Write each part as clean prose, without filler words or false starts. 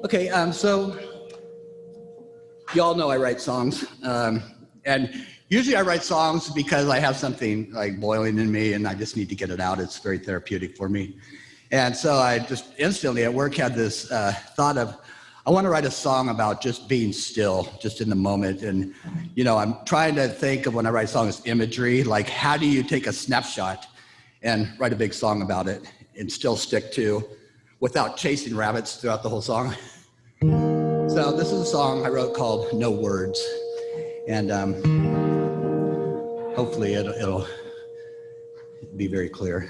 Okay, so you all know I write songs, and usually I write songs because I have something like boiling in me and I just need to get it out. It's very therapeutic for me. And so I just instantly at work had this thought of, I want to write a song about just being still, just in the moment. And, you know, I'm trying to think of when I write songs imagery, like how do you take a snapshot and write a big song about it and still stick to without chasing rabbits throughout the whole song. So this is a song I wrote called No Words. And hopefully it'll be very clear.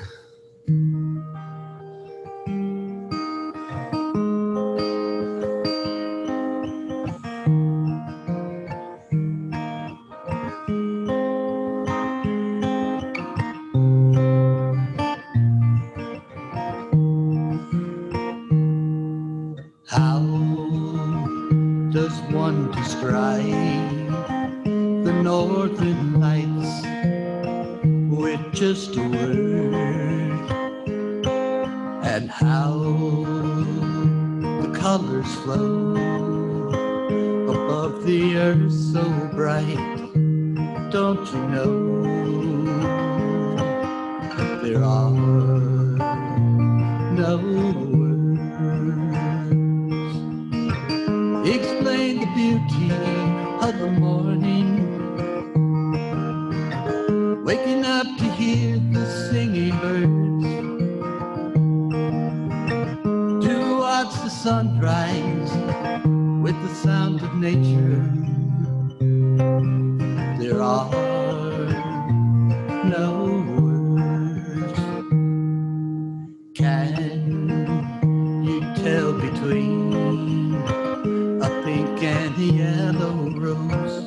How does one describe the northern lights with just a word? And how the colors flow above the earth so bright? Don't you know there are no explain the beauty of the morning, waking up to hear the singing birds, to watch the sunrise with the sound of nature. There are no words. Can you tell between a pink and a yellow rose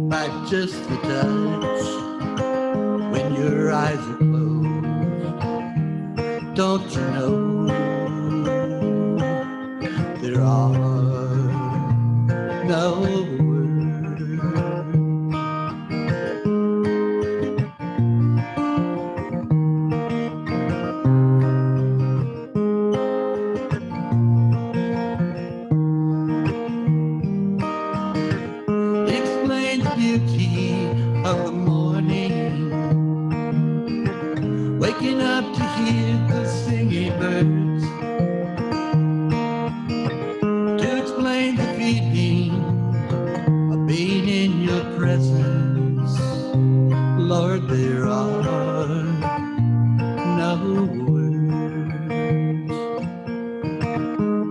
by just the touch when your eyes are closed? Don't you know there are no words? Of the morning, waking up to hear the singing birds, to explain the feeling of being in your presence. Lord, there are no words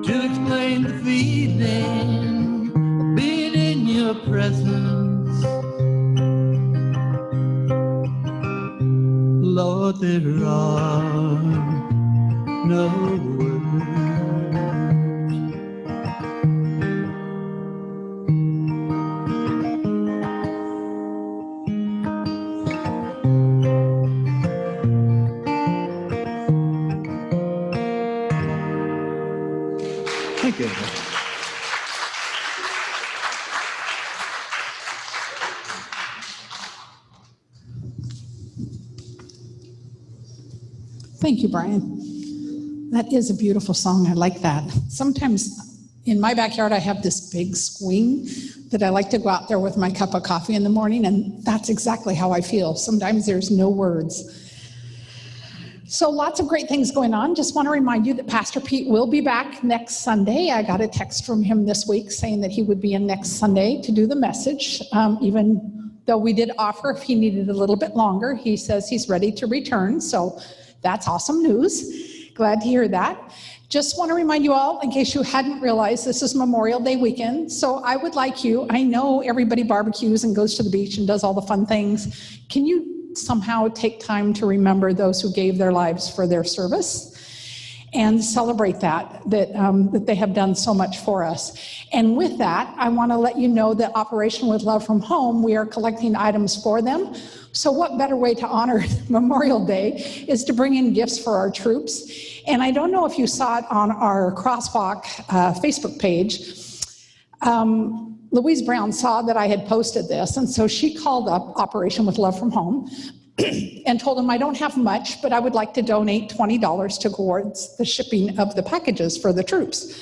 to explain the feeling of being in your presence. Lord, there are no words. Thank you. Thank you, Brian. That is a beautiful song. I like that. Sometimes in my backyard, I have this big swing that I like to go out there with my cup of coffee in the morning, and that's exactly how I feel. Sometimes there's no words. So lots of great things going on. Just want to remind you that Pastor Pete will be back next Sunday. I got a text from him this week saying that he would be in next Sunday to do the message, even though we did offer if he needed a little bit longer. He says he's ready to return, so that's awesome news. Glad to hear that. Just want to remind you all, in case you hadn't realized, this is Memorial Day weekend. So I would like you, I know everybody barbecues and goes to the beach and does all the fun things. Can you somehow take time to remember those who gave their lives for their service and celebrate that they have done so much for us? And with that, I want to let you know that Operation With Love from Home, we are collecting items for them. So what better way to honor Memorial Day is to bring in gifts for our troops. And I don't know if you saw it on our Crosswalk Facebook page. Louise Brown saw that I had posted this, and so she called up Operation With Love from Home and told them, I don't have much, but I would like to donate $20 towards the shipping of the packages for the troops.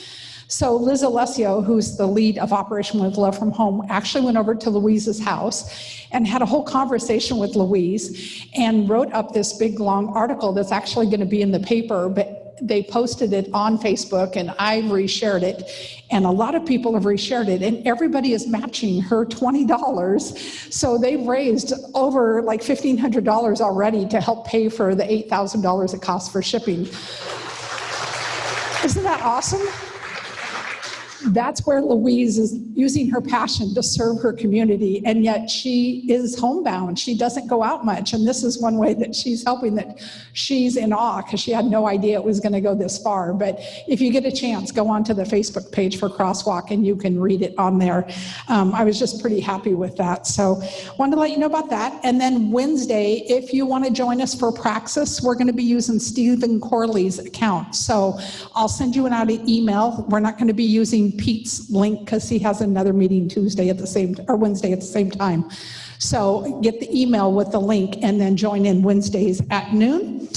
So Liz Alessio, who's the lead of Operation With Love from Home, actually went over to Louise's house and had a whole conversation with Louise and wrote up this big long article that's actually going to be in the paper, but they posted it on Facebook and I've reshared it, and a lot of people have reshared it, and everybody is matching her $20. So they've raised over like $1,500 already to help pay for the $8,000 it costs for shipping. Isn't that awesome? That's where Louise is using her passion to serve her community, and yet she is homebound. She doesn't go out much, and this is one way that she's helping, that she's in awe because she had no idea it was going to go this far. But if you get a chance, go onto the Facebook page for Crosswalk and you can read it on there. I was just pretty happy with that. So wanted to let you know about that. And then Wednesday, if you want to join us for Praxis, we're going to be using Stephen Corley's account. So I'll send you out an email. We're not going to be using Pete's link because he has another meeting Wednesday at the same time. So get the email with the link and then join in Wednesdays at noon.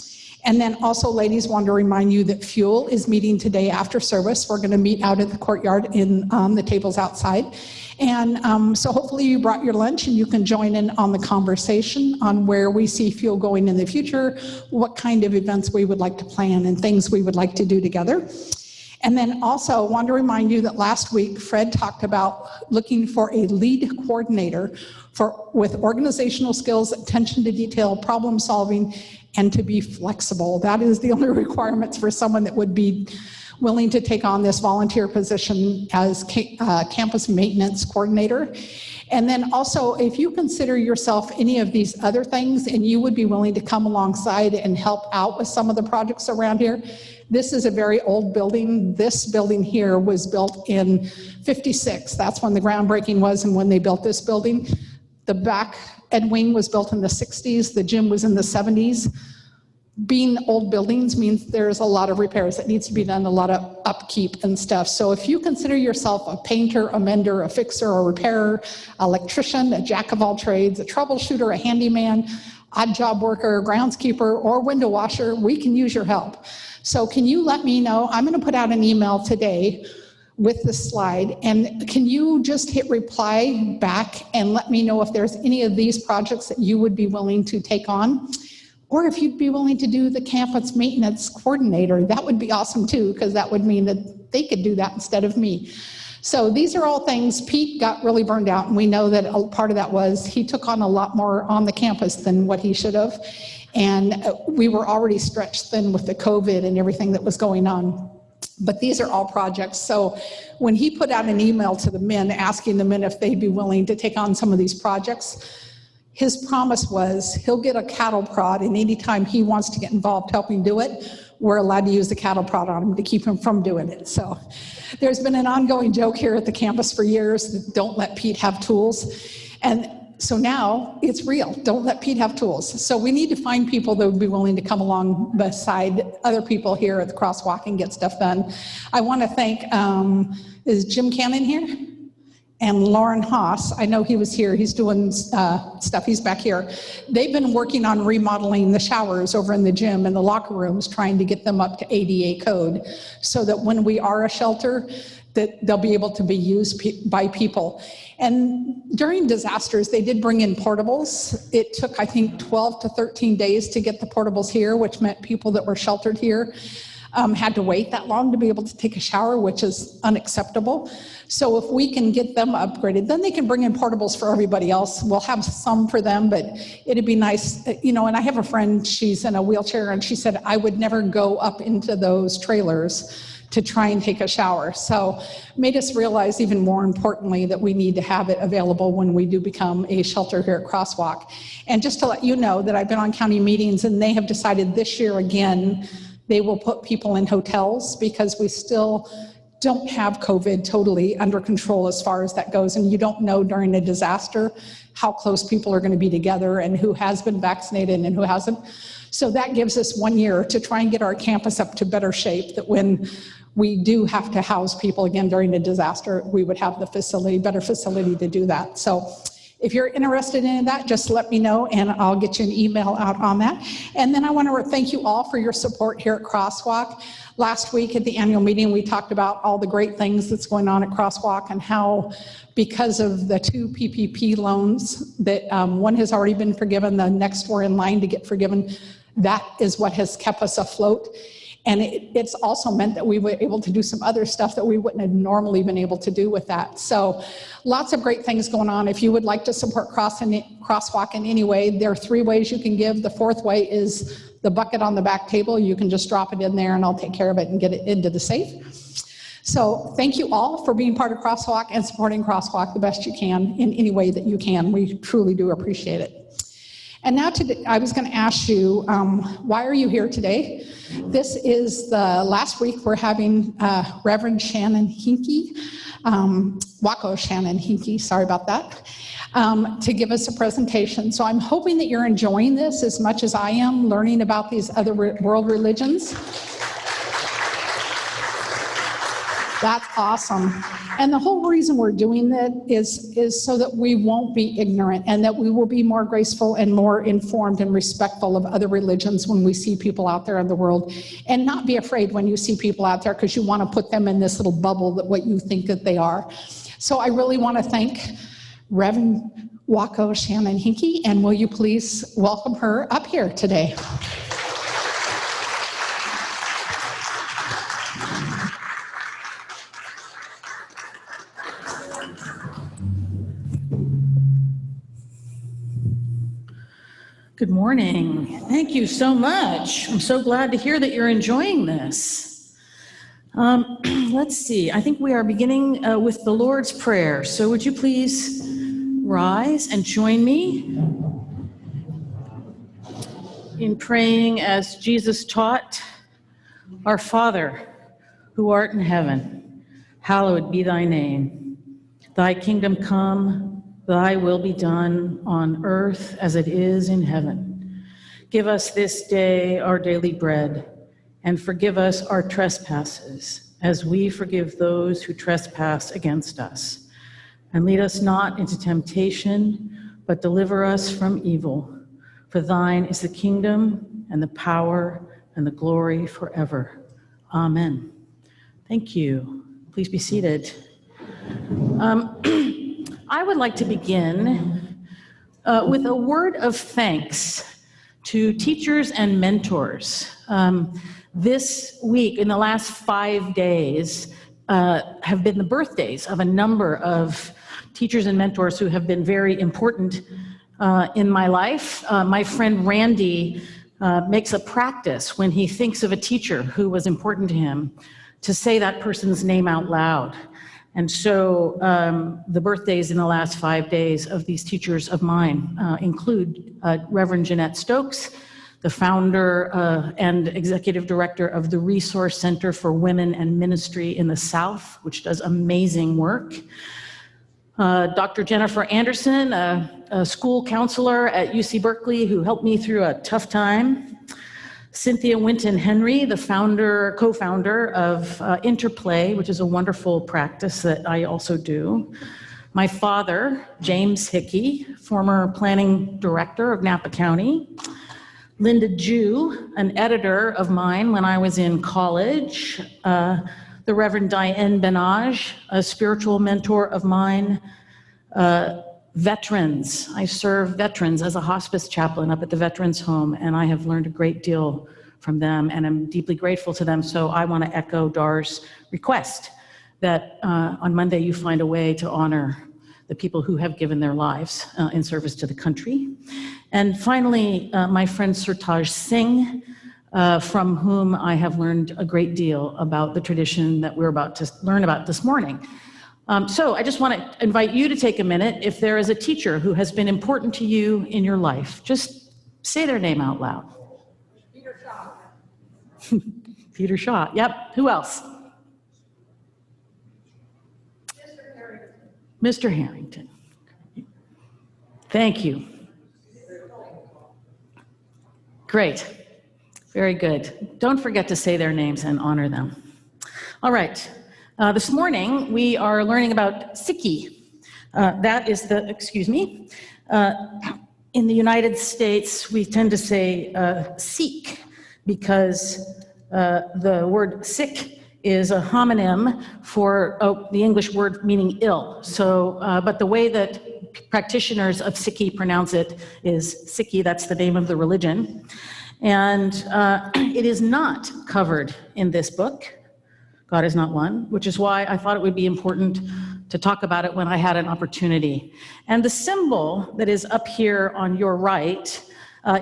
And then also, ladies, want to remind you that Fuel is meeting today after service. We're going to meet out at the courtyard in the tables outside. And so hopefully you brought your lunch and you can join in on the conversation on where we see Fuel going in the future, what kind of events we would like to plan and things we would like to do together. And then also want to remind you that last week Fred talked about looking for a lead coordinator with organizational skills, attention to detail, problem solving, and to be flexible. That is the only requirements for someone that would be willing to take on this volunteer position as campus maintenance coordinator. And then also, if you consider yourself any of these other things and you would be willing to come alongside and help out with some of the projects around here, this is a very old building. This building here was built in '56. That's when the groundbreaking was and when they built this building. The back ed wing was built in the '60s. The gym was in the '70s. Being old buildings means there's a lot of repairs that needs to be done, a lot of upkeep and stuff. So if you consider yourself a painter, a mender, a fixer, a repairer, electrician, a jack of all trades, a troubleshooter, a handyman, odd job worker, groundskeeper, or window washer, we can use your help. So can you let me know? I'm going to put out an email today with this slide, and can you just hit reply back and let me know if there's any of these projects that you would be willing to take on? Or if you'd be willing to do the campus maintenance coordinator, that would be awesome too, because that would mean that they could do that instead of me. So these are all things. Pete got really burned out, and we know that a part of that was he took on a lot more on the campus than what he should have. And we were already stretched thin with the COVID and everything that was going on. But these are all projects. So when he put out an email to the men, asking the men if they'd be willing to take on some of these projects, his promise was he'll get a cattle prod, and anytime he wants to get involved helping do it, we're allowed to use the cattle prod on him to keep him from doing it. So there's been an ongoing joke here at the campus for years that don't let Pete have tools. And so now it's real. Don't let Pete have tools. So we need to find people that would be willing to come along beside other people here at the Crosswalk and get stuff done. I want to thank, is Jim Cannon here? And Lauren Haas, I know he was here, he's doing stuff, he's back here. They've been working on remodeling the showers over in the gym and the locker rooms, trying to get them up to ADA code so that when we are a shelter, that they'll be able to be used by people. And during disasters, they did bring in portables. It took, I think, 12 to 13 days to get the portables here, which meant people that were sheltered here had to wait that long to be able to take a shower, which is unacceptable. So if we can get them upgraded, then they can bring in portables for everybody else. We'll have some for them, but it'd be nice, you know, and I have a friend, she's in a wheelchair, and she said, I would never go up into those trailers to try and take a shower. So made us realize even more importantly that we need to have it available when we do become a shelter here at Crosswalk. And just to let you know that I've been on county meetings, and they have decided this year again, they will put people in hotels because we still don't have COVID totally under control as far as that goes. And you don't know during a disaster how close people are going to be together and who has been vaccinated and who hasn't. So that gives us 1 year to try and get our campus up to better shape, that when we do have to house people again during a disaster, we would have the facility, better facility to do that. So If you're interested in that, just let me know and I'll get you an email out on that. And then I want to thank you all for your support here at Crosswalk. Last week at the annual meeting, we talked about all the great things that's going on at Crosswalk and how because of the 2 PPP loans that one has already been forgiven, the next we're in line to get forgiven, that is what has kept us afloat. And it's also meant that we were able to do some other stuff that we wouldn't have normally been able to do with that. So lots of great things going on. If you would like to support Crosswalk in any way, there are 3 ways you can give. The 4th way is the bucket on the back table. You can just drop it in there and I'll take care of it and get it into the safe. So thank you all for being part of Crosswalk and supporting Crosswalk the best you can in any way that you can. We truly do appreciate it. And now today, I was going to ask you, why are you here today? This is the last week we're having Reverend Shannon Hickey, Wakoh Shannon Hickey, sorry about that, to give us a presentation. So I'm hoping that you're enjoying this as much as I am, learning about these other world religions. That's awesome. And the whole reason we're doing that is so that we won't be ignorant and that we will be more graceful and more informed and respectful of other religions when we see people out there in the world, and not be afraid when you see people out there because you want to put them in this little bubble that what you think that they are. So I really want to thank Reverend Wakoh Shannon Hickey, and will you please welcome her up here today. Good morning. Thank you so much. I'm so glad to hear that you're enjoying this. Let's see. I think we are beginning with the Lord's Prayer. So would you please rise and join me in praying as Jesus taught? Our Father, who art in heaven, hallowed be thy name. Thy kingdom come. Thy will be done on earth as it is in heaven. Give us this day our daily bread, and forgive us our trespasses, as we forgive those who trespass against us. And lead us not into temptation, but deliver us from evil. For thine is the kingdom, and the power, and the glory forever. Amen. Thank you. Please be seated. I would like to begin with a word of thanks to teachers and mentors. This week, in the last 5 days, have been the birthdays of a number of teachers and mentors who have been very important in my life. My friend Randy makes a practice when he thinks of a teacher who was important to him to say that person's name out loud. And so the birthdays in the last 5 days of these teachers of mine include Reverend Jeanette Stokes, the founder and executive director of the Resource Center for Women and Ministry in the South, which does amazing work. Dr. Jennifer Anderson, a school counselor at UC Berkeley who helped me through a tough time. Cynthia Winton Henry, the co-founder of Interplay, which is a wonderful practice that I also do. My father, James Hickey, former planning director of Napa County. Linda Jew, an editor of mine when I was in college. The Reverend Diane Benage, a spiritual mentor of mine. Veterans. I serve veterans as a hospice chaplain up at the Veterans Home, and I have learned a great deal from them, and I'm deeply grateful to them. So I want to echo Dar's request that on Monday you find a way to honor the people who have given their lives in service to the country. And finally, my friend Surtaj Singh, from whom I have learned a great deal about the tradition that we're about to learn about this morning. So I just want to invite you to take a minute. If there is a teacher who has been important to you in your life, just say their name out loud. Peter Shaw. Peter Shaw, yep. Who else? Mr. Harrington. Mr. Harrington. Thank you. Great. Very good. Don't forget to say their names and honor them. All right. This morning, we are learning about Sikhi. That is the, excuse me, in the United States, we tend to say Sikh because the word Sikh is a homonym for the English word meaning ill. So, but the way that practitioners of Sikhi pronounce it is Sikhi, that's the name of the religion. And it is not covered in this book, God is Not One, which is why I thought it would be important to talk about it when I had an opportunity. And the symbol that is up here on your right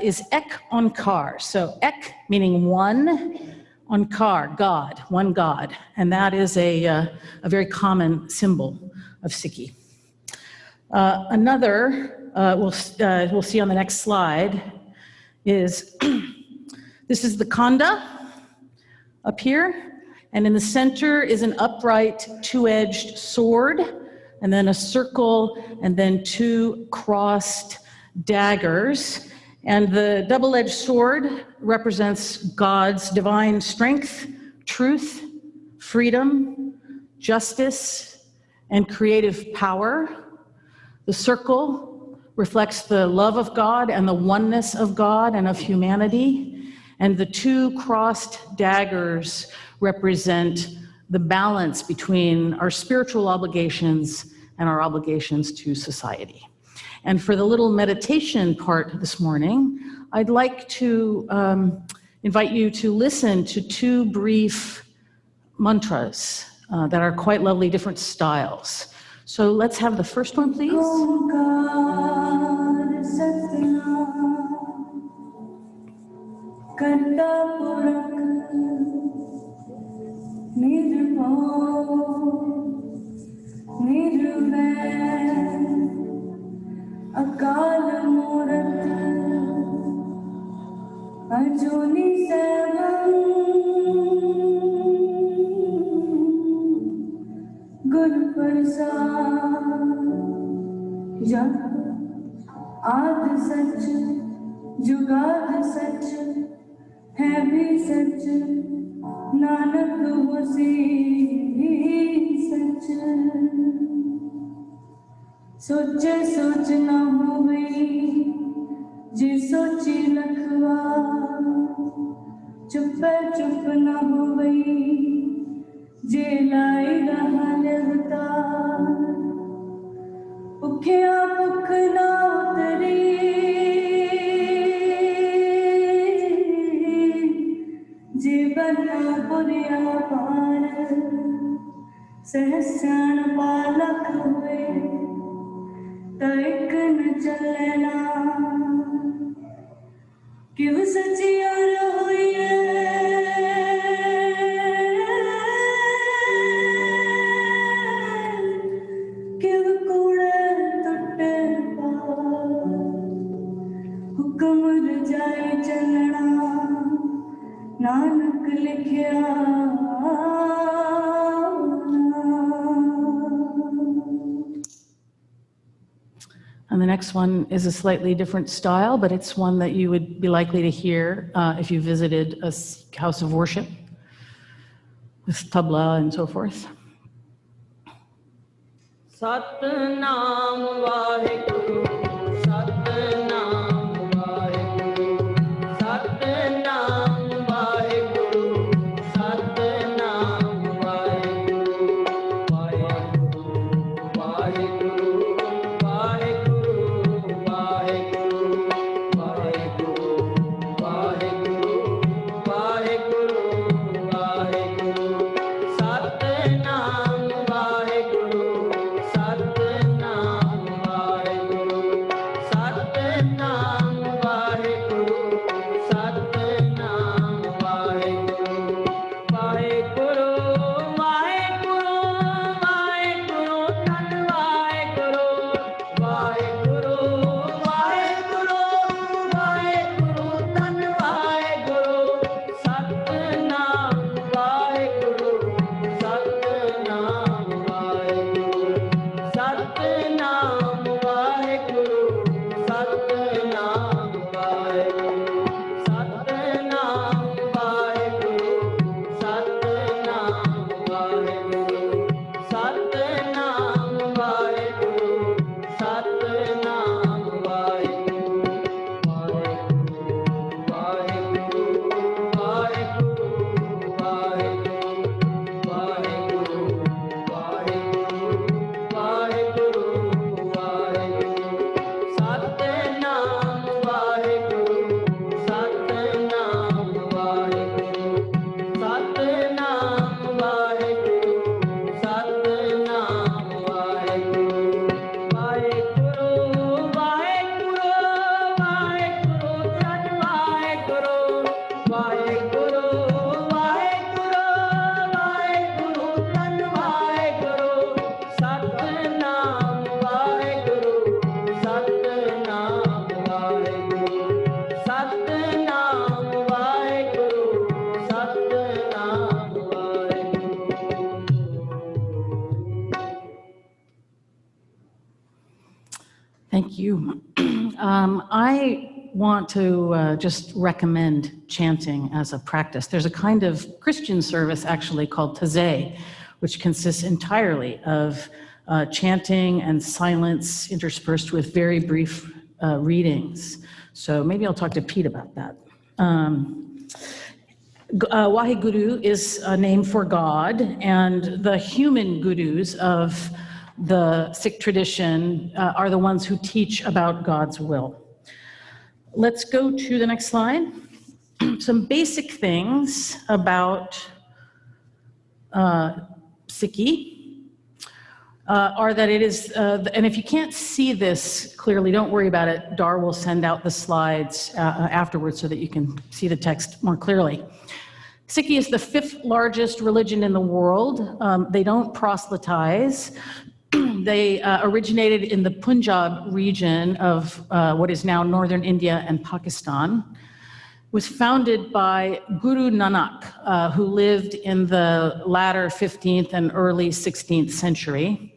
is Ek Onkar. So Ek meaning one, Onkar, God, one God. And that is a very common symbol of Sikhi. Another, we'll see on the next slide, is this is the Khanda up here. And in the center is an upright two-edged sword, and then a circle, and then two crossed daggers. And the double-edged sword represents God's divine strength, truth, freedom, justice, and creative power. The circle reflects the love of God and the oneness of God and of humanity. And the two crossed daggers represent the balance between our spiritual obligations and our obligations to society. And for the little meditation part this morning, I'd like to invite you to listen to two brief mantras that are quite lovely, different styles. So let's have the first one, please. Akal Murat Ajuni Sevam Guru Prasad Jap Aad Sach Jugad Sach Hai bhi Sach Nanak Hosi Sach सोचे सोच ना होवे जे सोची लखवा चुप चुप ना होवे जे लाई रहा लेवता भुखिया भुख ना उतरी जे बना बुरिया पार सहस्रण पालक हुए तक न चलना क्यों सचिया रही है क्यों कूड़े टुटे हुक्म रजाई चलना नानक लिखिया And the next one is a slightly different style, but it's one that you would be likely to hear if you visited a house of worship with tabla and so forth. Satnam Vaheguru, Satnam Vaheguru, Satnam Vaheguru, Satnam Vaheguru, Vaheguru, Vaheguru, Vaheguru, Vaheguru, Vaheguru, Vaheguru, Vaheguru, Satnam Vaheguru, Satnam Vaheguru. Thank you. I want to just recommend chanting as a practice. There's a kind of Christian service actually called Taizé, which consists entirely of chanting and silence interspersed with very brief readings. So maybe I'll talk to Pete about that. Waheguru is a name for God, and the human gurus of the Sikh tradition are the ones who teach about God's will. Let's go to the next slide. Some basic things about Sikhi are that it is, and if you can't see this clearly, don't worry about it. Dar will send out the slides afterwards so that you can see the text more clearly. Sikhi is the 5th largest religion in the world. They don't proselytize. They originated in the Punjab region of what is now northern India and Pakistan. Was founded by Guru Nanak, who lived in the latter 15th and early 16th century.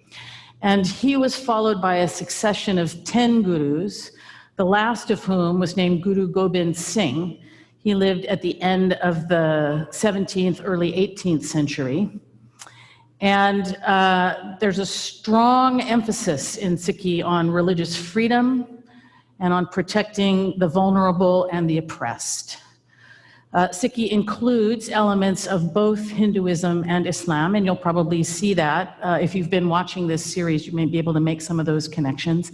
And he was followed by a succession of 10 gurus, the last of whom was named Guru Gobind Singh. He lived at the end of the 17th, early 18th century. And there's a strong emphasis in Sikhi on religious freedom and on protecting the vulnerable and the oppressed. Sikhi includes elements of both Hinduism and Islam, and you'll probably see that. If you've been watching this series, you may be able to make some of those connections.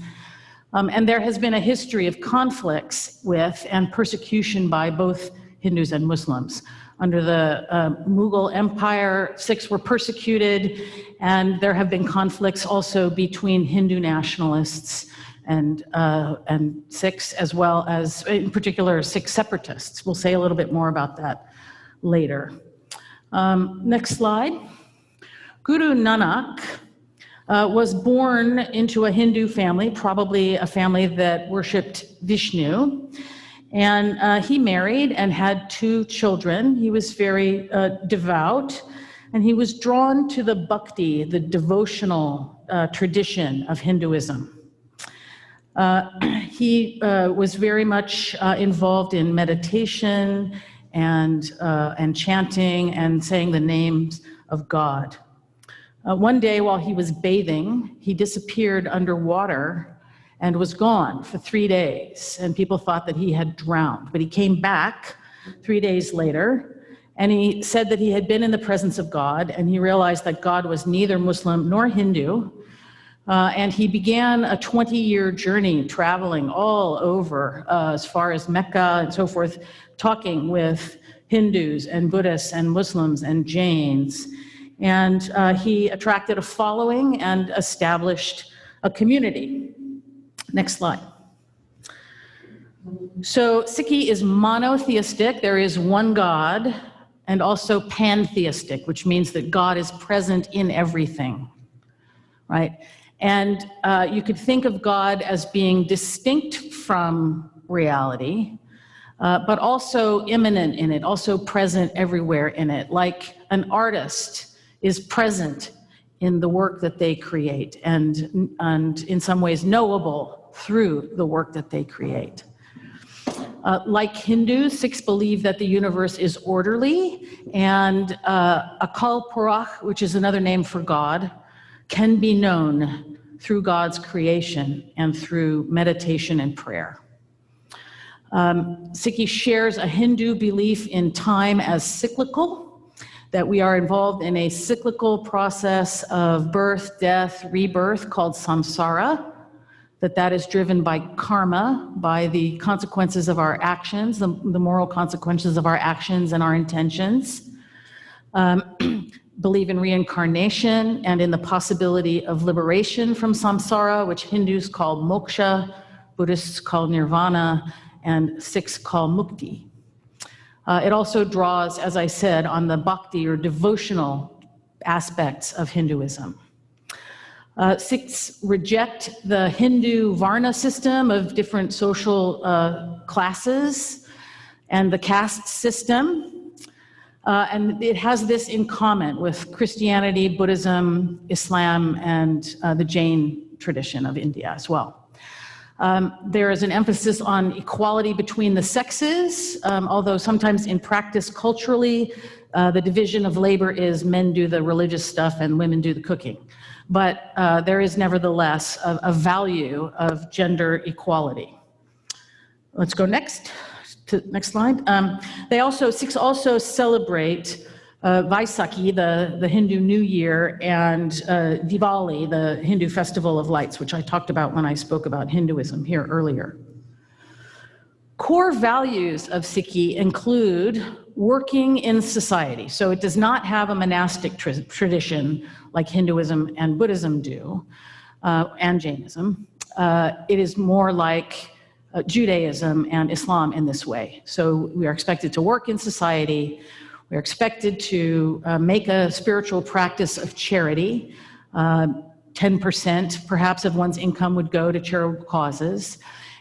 And there has been a history of conflicts with and persecution by both Hindus and Muslims. Under the Mughal Empire, Sikhs were persecuted, and there have been conflicts also between Hindu nationalists and Sikhs, as well as, in particular, Sikh separatists. We'll say a little bit more about that later. Next slide. Guru Nanak was born into a Hindu family, probably a family that worshipped Vishnu. And he married and had 2 children. He was very devout, and he was drawn to the bhakti, the devotional tradition of Hinduism. He was very much involved in meditation and chanting and saying the names of God. One day while he was bathing, he disappeared underwater and was gone for 3 days, and people thought that he had drowned. But he came back 3 days later, and he said that he had been in the presence of God, and he realized that God was neither Muslim nor Hindu, and he began a 20-year journey traveling all over, as far as Mecca and so forth, talking with Hindus and Buddhists and Muslims and Jains. And he attracted a following and established a community. Next slide. So Sikhi is monotheistic. There is one God, and also pantheistic, which means that God is present in everything, right? And you could think of God as being distinct from reality, but also immanent in it, also present everywhere in it, like an artist is present in the work that they create, and in some ways knowable through the work that they create. Like Hindus, Sikhs believe that the universe is orderly, and Akal Purakh, which is another name for God, can be known through God's creation and through meditation and prayer. Sikhi shares a Hindu belief in time as cyclical, that we are involved in a cyclical process of birth, death, rebirth called samsara, that is driven by karma, by the consequences of our actions, the moral consequences of our actions and our intentions. Believe in reincarnation and in the possibility of liberation from samsara, which Hindus call moksha, Buddhists call nirvana, and Sikhs call mukti. It also draws, as I said, on the bhakti or devotional aspects of Hinduism. Sikhs reject the Hindu Varna system of different social classes and the caste system. And it has this in common with Christianity, Buddhism, Islam, and the Jain tradition of India as well. There is an emphasis on equality between the sexes, although sometimes in practice culturally, the division of labor is men do the religious stuff and women do the cooking. But there is nevertheless a value of gender equality. Let's go next slide. Sikhs also celebrate Vaisakhi, the Hindu New Year, and Diwali, the Hindu Festival of Lights, which I talked about when I spoke about Hinduism here earlier. Core values of Sikhi include working in society. So it does not have a monastic tradition like Hinduism and Buddhism do, and Jainism. It is more like Judaism and Islam in this way. So we are expected to work in society. We're expected to make a spiritual practice of charity. 10% perhaps of one's income would go to charitable causes.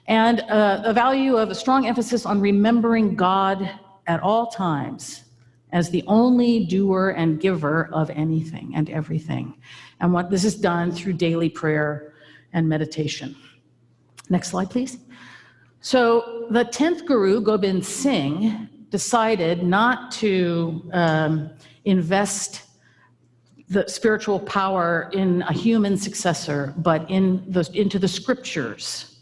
And a strong emphasis on remembering God at all times as the only doer and giver of anything and everything. And what this is done through daily prayer and meditation. Next slide, please. So the 10th Guru, Gobind Singh, decided not to invest the spiritual power in a human successor, but into the scriptures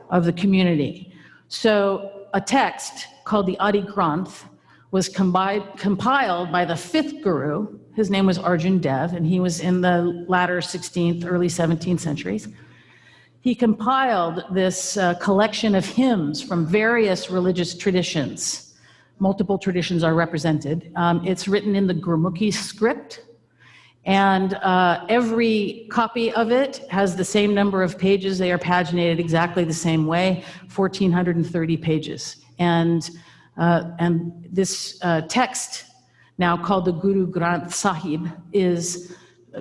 of the community. So a text called the Adi Granth was compiled by the 5th Guru. His name was Arjun Dev, and he was in the latter 16th, early 17th centuries. He compiled this collection of hymns from various religious traditions. Multiple traditions are represented. It's written in the Gurmukhi script, and every copy of it has the same number of pages. They are paginated exactly the same way, 1,430 pages. And this text, now called the Guru Granth Sahib, is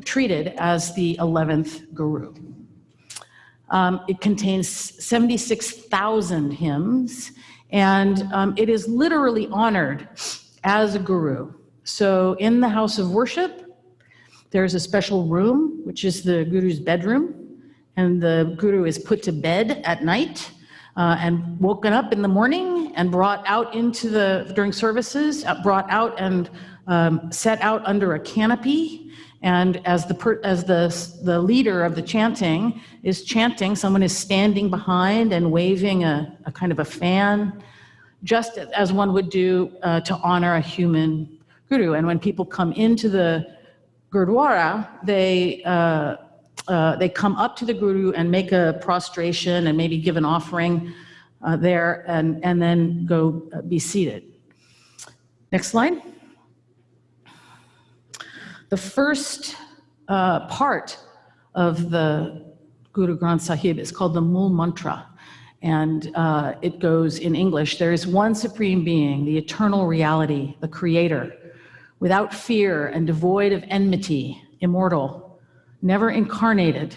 treated as the 11th Guru. It contains 76,000 hymns, and it is literally honored as a guru. So in the house of worship, there's a special room, which is the guru's bedroom, and the guru is put to bed at night and woken up in the morning and brought out during services, brought out and set out under a canopy. And as the leader of the chanting is chanting, someone is standing behind and waving a kind of a fan, just as one would do to honor a human guru. And when people come into the Gurdwara, they come up to the guru and make a prostration and maybe give an offering there, and then go be seated. Next slide. The first part of the Guru Granth Sahib is called the Mool Mantra, and it goes in English: there is one supreme being, the eternal reality, the creator, without fear and devoid of enmity, immortal, never incarnated,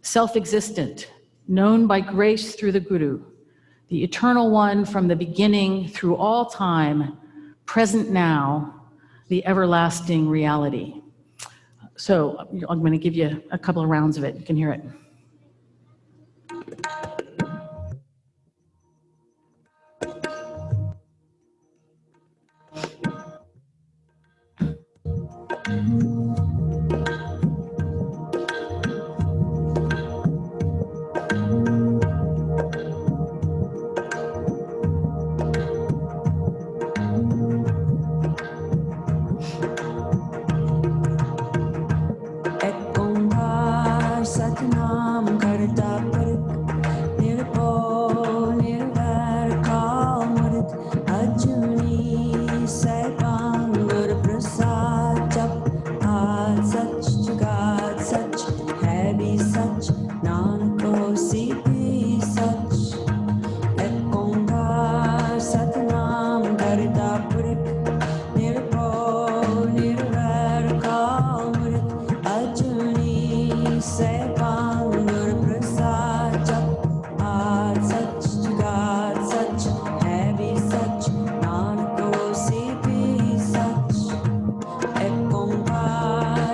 self-existent, known by grace through the Guru, the eternal one from the beginning through all time, present now, the everlasting reality. So I'm going to give you a couple of rounds of it. You can hear it.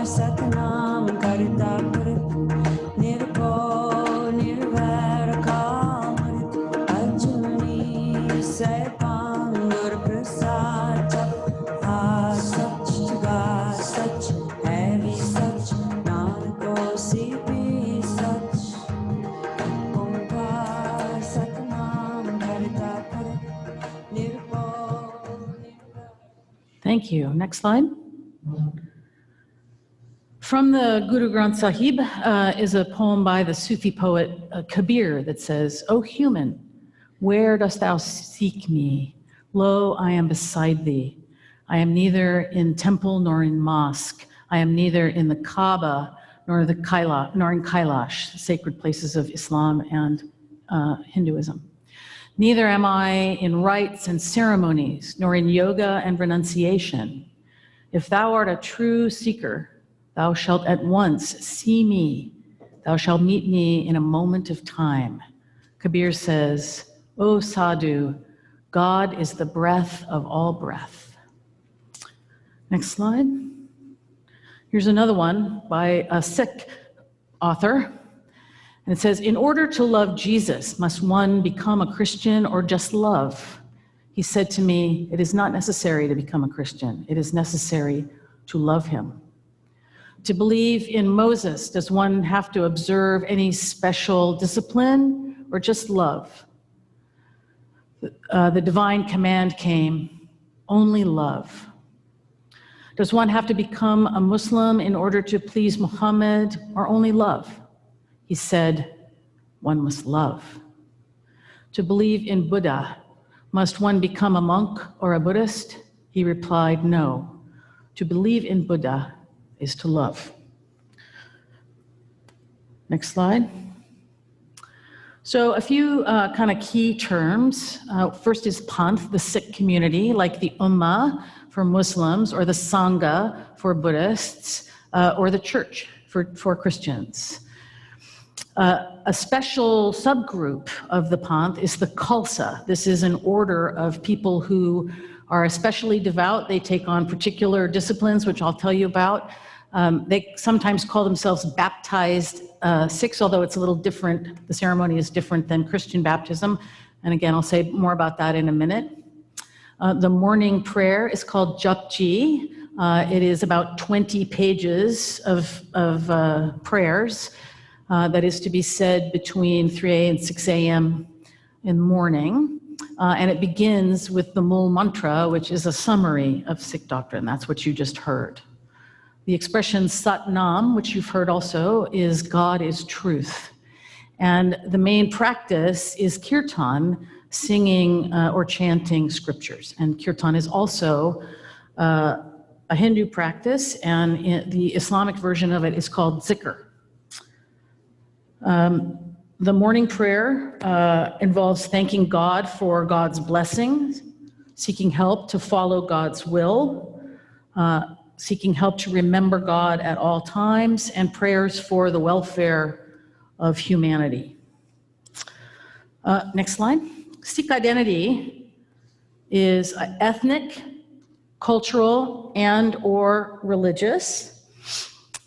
Satnam Thank you. Next slide. From the Guru Granth Sahib is a poem by the Sufi poet Kabir that says, "O human, where dost thou seek me? Lo, I am beside thee. I am neither in temple nor in mosque. I am neither in the Kaaba nor in Kailash, the sacred places of Islam and Hinduism. Neither am I in rites and ceremonies, nor in yoga and renunciation. If thou art a true seeker, thou shalt at once see me. Thou shalt meet me in a moment of time." Kabir says, "O sadhu, God is the breath of all breath." Next slide. Here's another one by a Sikh author. And it says, "In order to love Jesus, must one become a Christian or just love? He said to me, it is not necessary to become a Christian. It is necessary to love him. To believe in Moses, does one have to observe any special discipline or just love? The divine command came, only love. Does one have to become a Muslim in order to please Muhammad or only love? He said, one must love. To believe in Buddha, must one become a monk or a Buddhist? He replied, no. To believe in Buddha is to love." Next slide. So a few kind of key terms. First is Panth, the Sikh community, like the Ummah for Muslims, or the Sangha for Buddhists, or the church for Christians. A special subgroup of the Panth is the Khalsa. This is an order of people who are especially devout. They take on particular disciplines, which I'll tell you about. They sometimes call themselves baptized Sikhs, although it's a little different. The ceremony is different than Christian baptism. And again, I'll say more about that in a minute. The morning prayer is called Japji. It is about 20 pages of prayers that is to be said between 3 and 6 a.m. in the morning. And it begins with the Mul Mantra, which is a summary of Sikh doctrine. That's what you just heard. The expression Sat Nam, which you've heard also, is God is truth. And the main practice is kirtan, singing or chanting scriptures. And kirtan is also a Hindu practice, and the Islamic version of it is called zikr. The morning prayer involves thanking God for God's blessings, seeking help to follow God's will, seeking help to remember God at all times, and prayers for the welfare of humanity. Next slide. Sikh identity is ethnic, cultural, and or religious.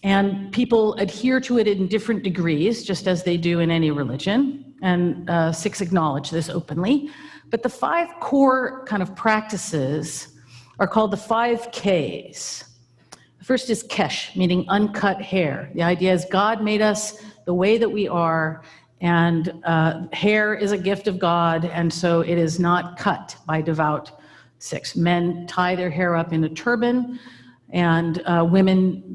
And people adhere to it in different degrees, just as they do in any religion. And Sikhs acknowledge this openly. But the 5 core kind of practices are called the 5 Ks. The first is Kesh, meaning uncut hair. The idea is God made us the way that we are, and hair is a gift of God, and so it is not cut by devout Sikhs. Men tie their hair up in a turban, and women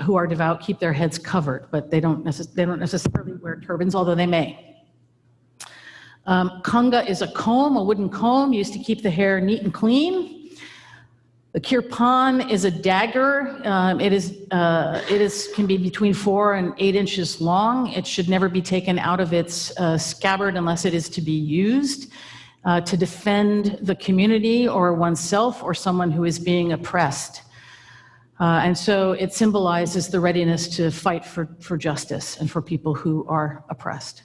who are devout keep their heads covered, but they don't necessarily wear turbans, although they may. Kanga is a comb, a wooden comb used to keep the hair neat and clean. The kirpan is a dagger. It can be between 4 and 8 inches long. It should never be taken out of its scabbard unless it is to be used to defend the community or oneself or someone who is being oppressed. And so it symbolizes the readiness to fight for justice and for people who are oppressed.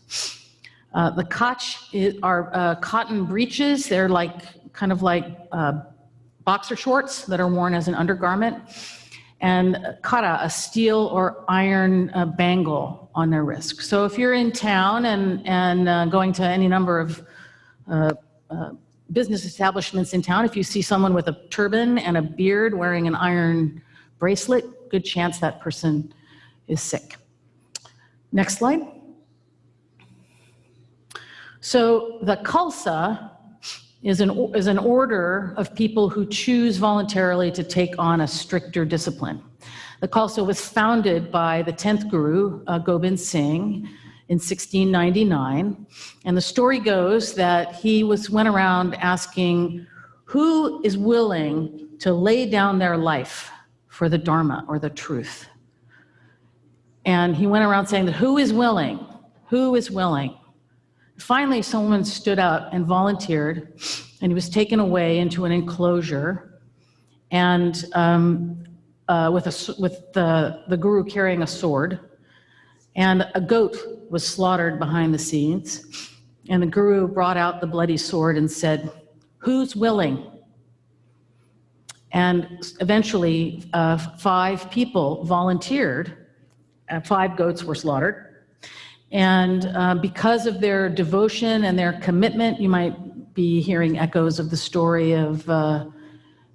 The kach are cotton breeches. They're kind of like boxer shorts that are worn as an undergarment. And kara, a steel or iron bangle on their wrist. So if you're in town and going to any number of business establishments in town, if you see someone with a turban and a beard wearing an iron bracelet, good chance that person is Sikh. Next slide. So the Khalsa is an order of people who choose voluntarily to take on a stricter discipline. The Khalsa was founded by the 10th Guru, Gobind Singh, in 1699. And the story goes that he went around asking, who is willing to lay down their life for the Dharma or the truth? And he went around saying that who is willing? Who is willing? Finally, someone stood up and volunteered, and he was taken away into an enclosure, and with the guru carrying a sword, and a goat was slaughtered behind the scenes, and the guru brought out the bloody sword and said, "Who's willing?" And eventually, 5 people volunteered. 5 goats were slaughtered. And because of their devotion and their commitment, you might be hearing echoes of the story of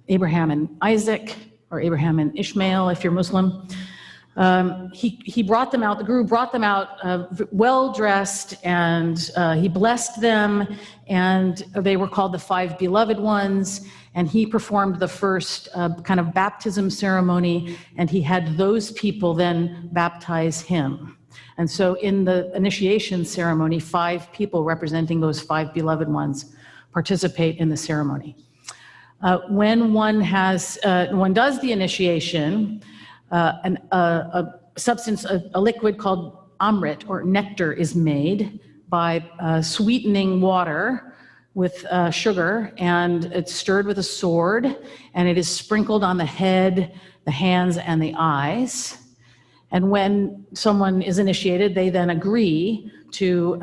Abraham and Isaac, or Abraham and Ishmael, if you're Muslim. He brought them out, the guru brought them out well-dressed, and he blessed them, and they were called the 5 beloved ones, and he performed the first kind of baptism ceremony, and he had those people then baptize him. And so in the initiation ceremony, 5 people representing those 5 beloved ones participate in the ceremony. When one does the initiation, a substance, a liquid called amrit or nectar is made by sweetening water with sugar, and it's stirred with a sword, and it is sprinkled on the head, the hands, and the eyes. And when someone is initiated, they then agree to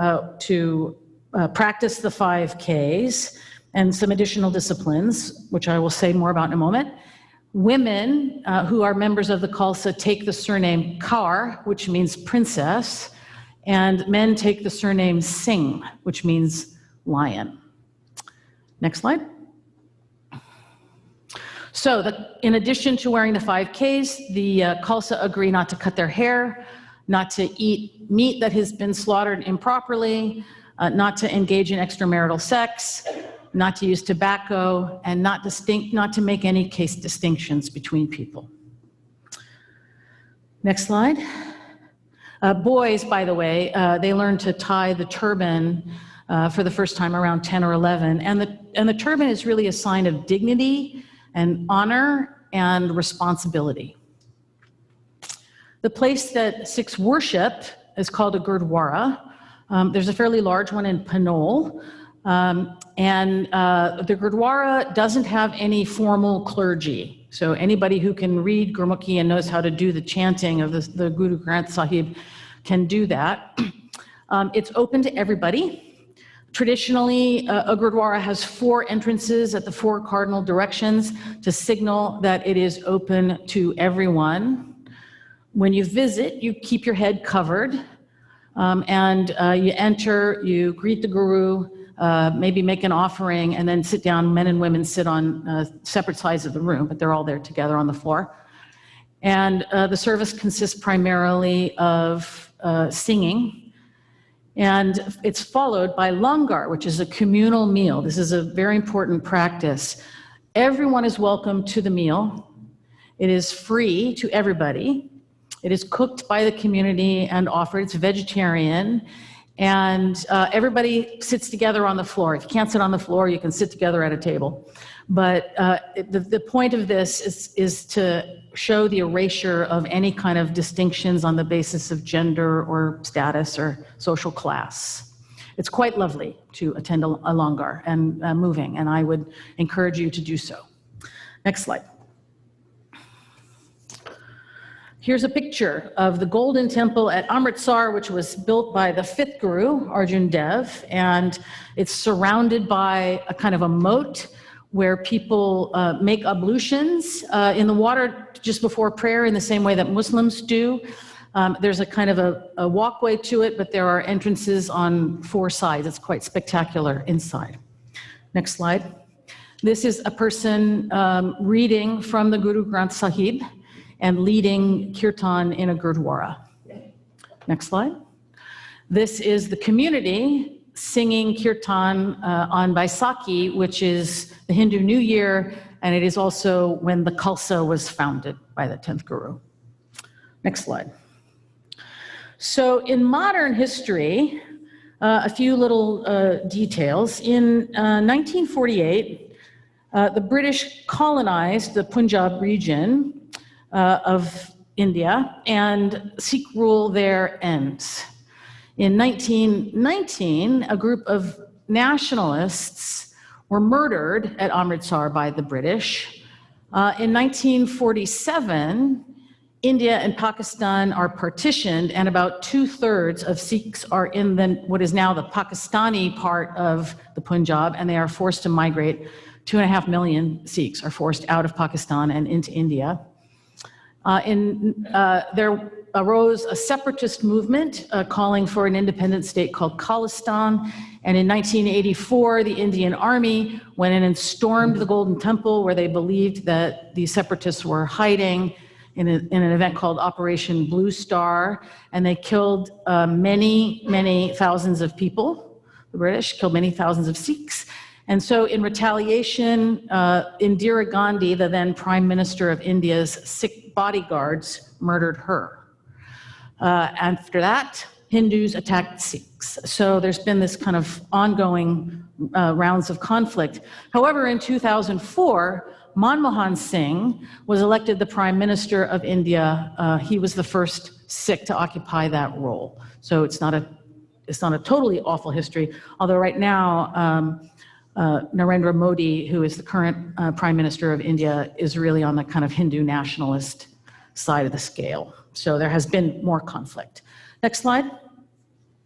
practice the 5 Ks and some additional disciplines, which I will say more about in a moment. Women who are members of the Khalsa take the surname Kaur, which means princess, and men take the surname Singh, which means lion. Next slide. So in addition to wearing the 5 Ks, the Khalsa agree not to cut their hair, not to eat meat that has been slaughtered improperly, not to engage in extramarital sex, not to use tobacco, and not to make any case distinctions between people. Next slide. Boys, by the way, they learn to tie the turban for the first time around 10 or 11, and the turban is really a sign of dignity and honor and responsibility. The place that Sikhs worship is called a Gurdwara. There's a fairly large one in Panol, and the Gurdwara doesn't have any formal clergy. So anybody who can read Gurmukhi and knows how to do the chanting of the Guru Granth Sahib can do that. It's open to everybody. Traditionally, a Gurdwara has 4 entrances at the 4 cardinal directions to signal that it is open to everyone. When you visit, you keep your head covered, and you enter, you greet the Guru, maybe make an offering, and then sit down. Men and women sit on separate sides of the room, but they're all there together on the floor. And the service consists primarily of singing. And it's followed by langar, which is a communal meal. This is a very important practice. Everyone is welcome to the meal. It is free to everybody. It is cooked by the community and offered. It's vegetarian. And everybody sits together on the floor. If you can't sit on the floor, you can sit together at a table. But the point of this is to show the erasure of any kind of distinctions on the basis of gender or status or social class. It's quite lovely to attend a langar and moving, and I would encourage you to do so. Next slide. Here's a picture of the Golden Temple at Amritsar, which was built by the 5th Guru, Arjun Dev, and it's surrounded by a kind of a moat where people make ablutions in the water just before prayer in the same way that Muslims do. There's a kind of a walkway to it, but there are entrances on 4 sides. It's quite spectacular inside. Next slide. This is a person reading from the Guru Granth Sahib and leading kirtan in a Gurdwara. Next slide. This is the community singing kirtan on Baisakhi, which is the Hindu New Year, and it is also when the Khalsa was founded by the 10th Guru. Next slide. So in modern history, a few little details. In 1948, the British colonized the Punjab region of India, and Sikh rule there ends. In 1919, a group of nationalists were murdered at Amritsar by the British. In 1947, India and Pakistan are partitioned, and about 2/3 of Sikhs are in what is now the Pakistani part of the Punjab, and they are forced to migrate. 2.5 million Sikhs are forced out of Pakistan and into India. There arose a separatist movement calling for an independent state called Khalistan. And in 1984, the Indian Army went in and stormed the Golden Temple, where they believed that the separatists were hiding in an event called Operation Blue Star. And they killed many thousands of people. The British killed many thousands of Sikhs. And so in retaliation, Indira Gandhi, the then Prime Minister of India's Sikh bodyguards, murdered her. After that, Hindus attacked Sikhs. So there's been this kind of ongoing rounds of conflict. However, in 2004, Manmohan Singh was elected the Prime Minister of India. He was the first Sikh to occupy that role. So it's not a totally awful history, although right now, Narendra Modi, who is the current Prime Minister of India, is really on the kind of Hindu nationalist side of the scale. So there has been more conflict. Next slide.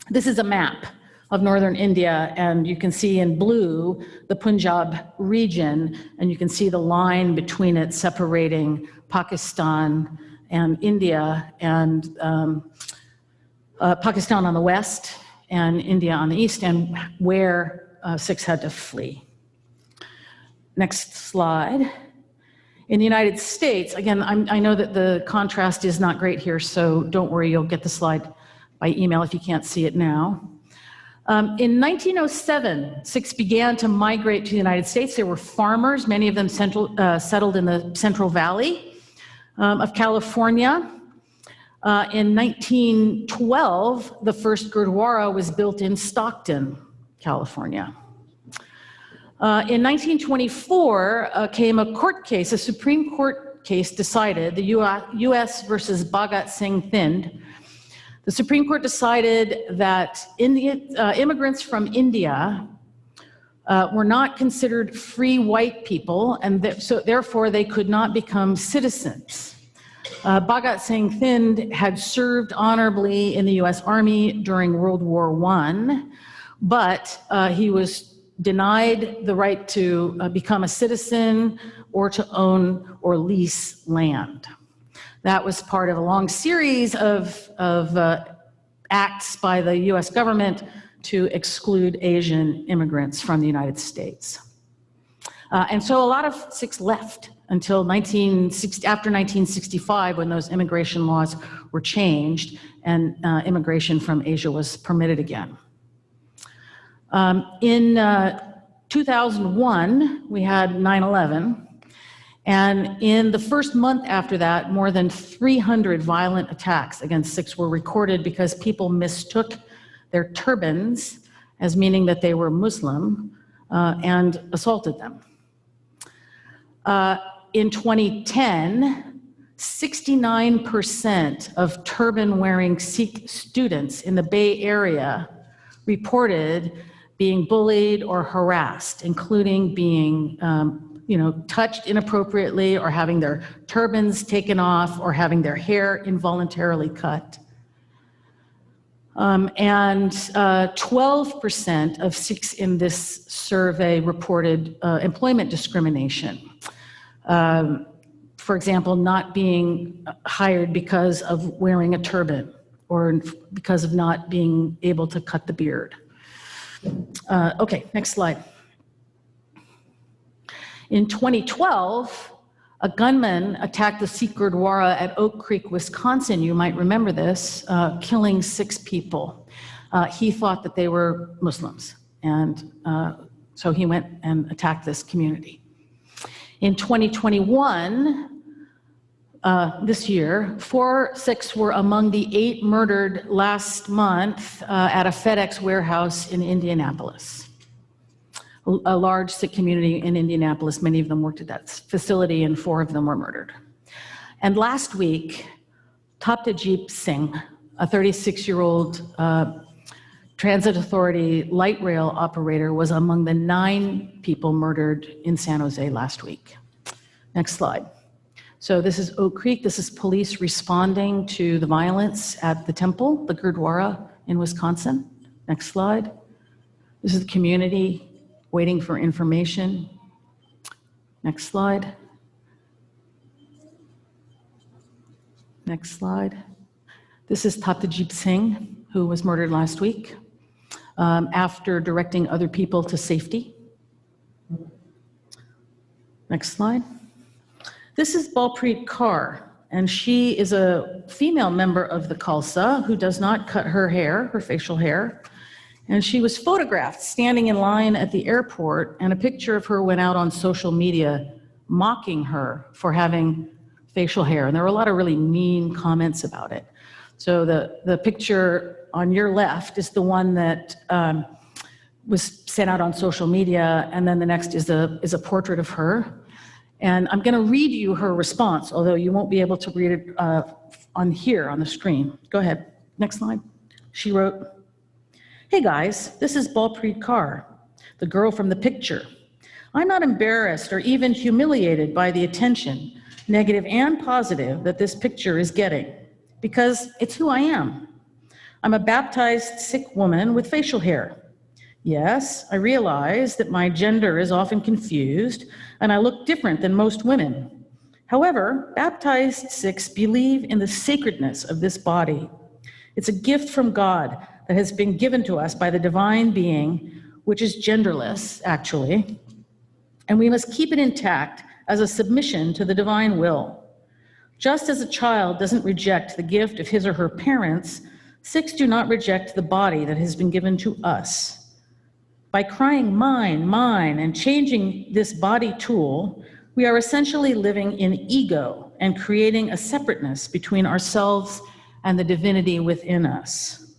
This is a map of northern India, and you can see in blue the Punjab region, and you can see the line between it separating Pakistan and India, and Pakistan on the west and India on the east, and where Sikhs had to flee. Next slide. In the United States, again, I know that the contrast is not great here, so don't worry, you'll get the slide by email if you can't see it now. In 1907, Sikhs began to migrate to the United States. They were farmers, many of them settled in the Central Valley of California. In 1912, the first Gurdwara was built in Stockton, California. In 1924 came a court case, a Supreme Court case decided, the US versus Bhagat Singh Thind. The Supreme Court decided that immigrants from India were not considered free white people, and so therefore they could not become citizens. Bhagat Singh Thind had served honorably in the US Army during World War I, but he was denied the right to become a citizen or to own or lease land. That was part of a long series of acts by the US government to exclude Asian immigrants from the United States. And so a lot of Sikhs left until after 1965, when those immigration laws were changed and immigration from Asia was permitted again. In 2001, we had 9/11, and in the first month after that, more than 300 violent attacks against Sikhs were recorded because people mistook their turbans as meaning that they were Muslim and assaulted them. In 2010, 69% of turban-wearing Sikh students in the Bay Area reported being bullied or harassed, including being touched inappropriately, or having their turbans taken off, or having their hair involuntarily cut. And 12% of Sikhs in this survey reported employment discrimination. For example, not being hired because of wearing a turban, or because of not being able to cut the beard. Okay, next slide. In 2012, a gunman attacked the Sikh Gurdwara at Oak Creek, Wisconsin. You might remember this, killing 6 people. He thought that they were Muslims, and so he went and attacked this community. In 2021, this year, 4 Sikhs were among the 8 murdered last month at a FedEx warehouse in Indianapolis. A large Sikh community in Indianapolis, many of them worked at that facility, and 4 of them were murdered. And last week, Taptajit Singh, a 36-year-old transit authority light rail operator, was among the 9 people murdered in San Jose last week. Next slide. So this is Oak Creek. This is police responding to the violence at the temple, the Gurdwara in Wisconsin. Next slide. This is the community waiting for information. Next slide. Next slide. This is Taptajit Singh, who was murdered last week after directing other people to safety. Next slide. This is Balpreet Kaur, and she is a female member of the Khalsa who does not cut her hair, her facial hair. And she was photographed standing in line at the airport, and a picture of her went out on social media mocking her for having facial hair. And there were a lot of really mean comments about it. So the picture on your left is the one that was sent out on social media, and then the next is a portrait of her. And I'm going to read you her response, although you won't be able to read it on here on the screen. Go ahead. Next slide. She wrote, "Hey guys, this is Balpreet Kaur, the girl from the picture. I'm not embarrassed or even humiliated by the attention, negative and positive, that this picture is getting, because it's who I am. I'm a baptized Sikh woman with facial hair. Yes, I realize that my gender is often confused and I look different than most women. However, baptized Sikhs believe in the sacredness of this body. It's a gift from God that has been given to us by the divine being, which is genderless, actually, and we must keep it intact as a submission to the divine will. Just as a child doesn't reject the gift of his or her parents, Sikhs do not reject the body that has been given to us. By crying mine, mine, and changing this body tool, we are essentially living in ego and creating a separateness between ourselves and the divinity within us.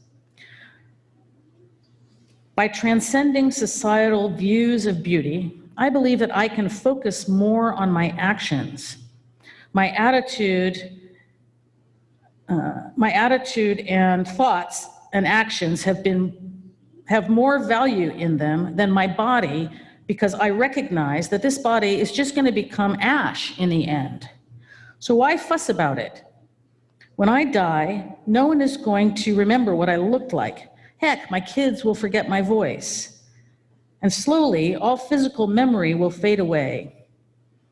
By transcending societal views of beauty, I believe that I can focus more on my actions. My attitude and thoughts and actions have more value in them than my body, because I recognize that this body is just going to become ash in the end. So why fuss about it? When I die, no one is going to remember what I looked like. Heck, my kids will forget my voice. And slowly, all physical memory will fade away.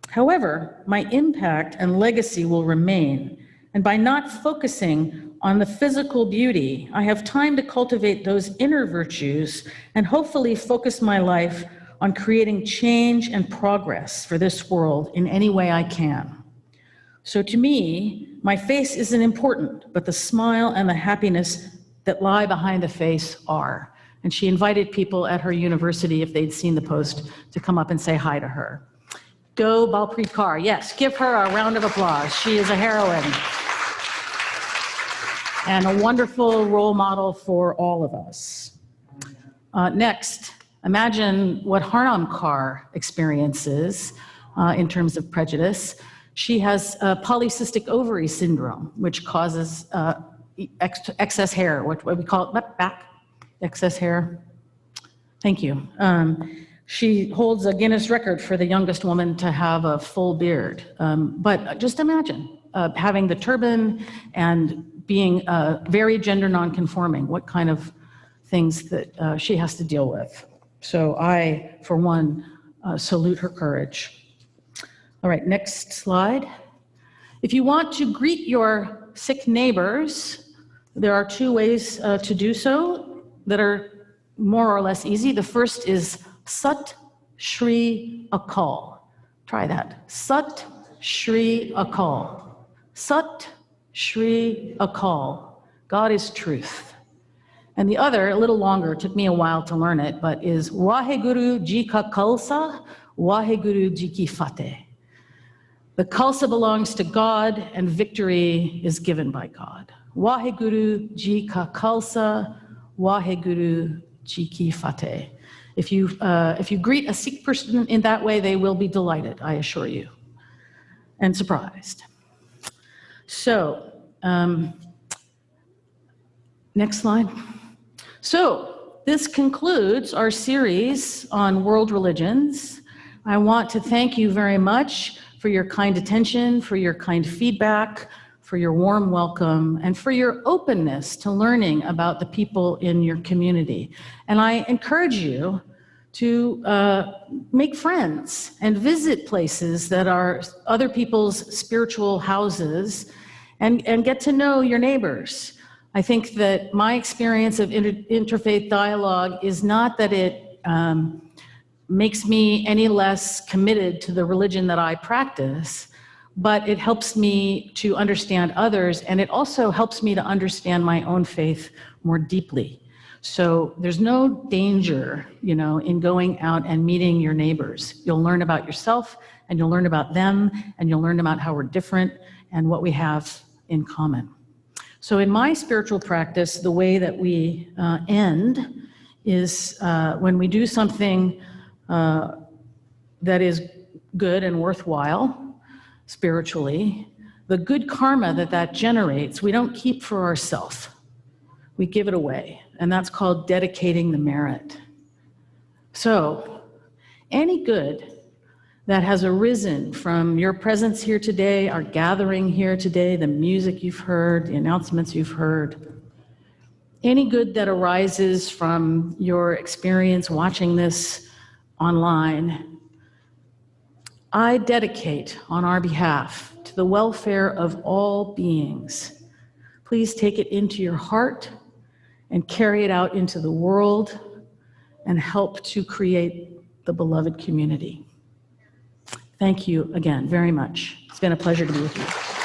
However, my impact and legacy will remain. And by not focusing on the physical beauty, I have time to cultivate those inner virtues and hopefully focus my life on creating change and progress for this world in any way I can. So to me, my face isn't important, but the smile and the happiness that lie behind the face are. And she invited people at her university, if they'd seen the post, to come up and say hi to her. Go Balpreet Kaur. Yes, give her a round of applause. She is a heroine and a wonderful role model for all of us. Next, imagine what Harnam Kaur experiences in terms of prejudice. She has polycystic ovary syndrome, which causes excess hair, what we call it, back, excess hair. Thank you. She holds a Guinness record for the youngest woman to have a full beard. But just imagine having the turban and being very gender non-conforming, what kind of things that she has to deal with. So I, for one, salute her courage. All right, next slide. If you want to greet your Sikh neighbors, there are 2 ways to do so that are more or less easy. The first is Sat Shri Akal. Try that. Sat Shri Akal. Sat Shri Akal. God is truth. And the other, a little longer, took me a while to learn it, but is Waheguru Ji Ka Khalsa, Waheguru Ji Ki Fateh. The Khalsa belongs to God and victory is given by God. Waheguru Ji Ka Khalsa, Waheguru Ji Ki Fateh. If you greet a Sikh person in that way, they will be delighted, I assure you, and surprised. So, next slide. So, this concludes our series on world religions. I want to thank you very much for your kind attention, for your kind feedback, for your warm welcome, and for your openness to learning about the people in your community. And I encourage you to make friends and visit places that are other people's spiritual houses and get to know your neighbors. I think that my experience of interfaith dialogue is not that it makes me any less committed to the religion that I practice, but it helps me to understand others, and it also helps me to understand my own faith more deeply. So there's no danger, in going out and meeting your neighbors. You'll learn about yourself, and you'll learn about them, and you'll learn about how we're different and what we have in common. So in my spiritual practice, the way that we end is when we do something that is good and worthwhile spiritually, the good karma that generates, we don't keep for ourselves. We give it away, and that's called dedicating the merit. So, any good that has arisen from your presence here today, our gathering here today, the music you've heard, the announcements you've heard, any good that arises from your experience watching this online, I dedicate on our behalf to the welfare of all beings. Please take it into your heart and carry it out into the world and help to create the beloved community. Thank you again very much. It's been a pleasure to be with you.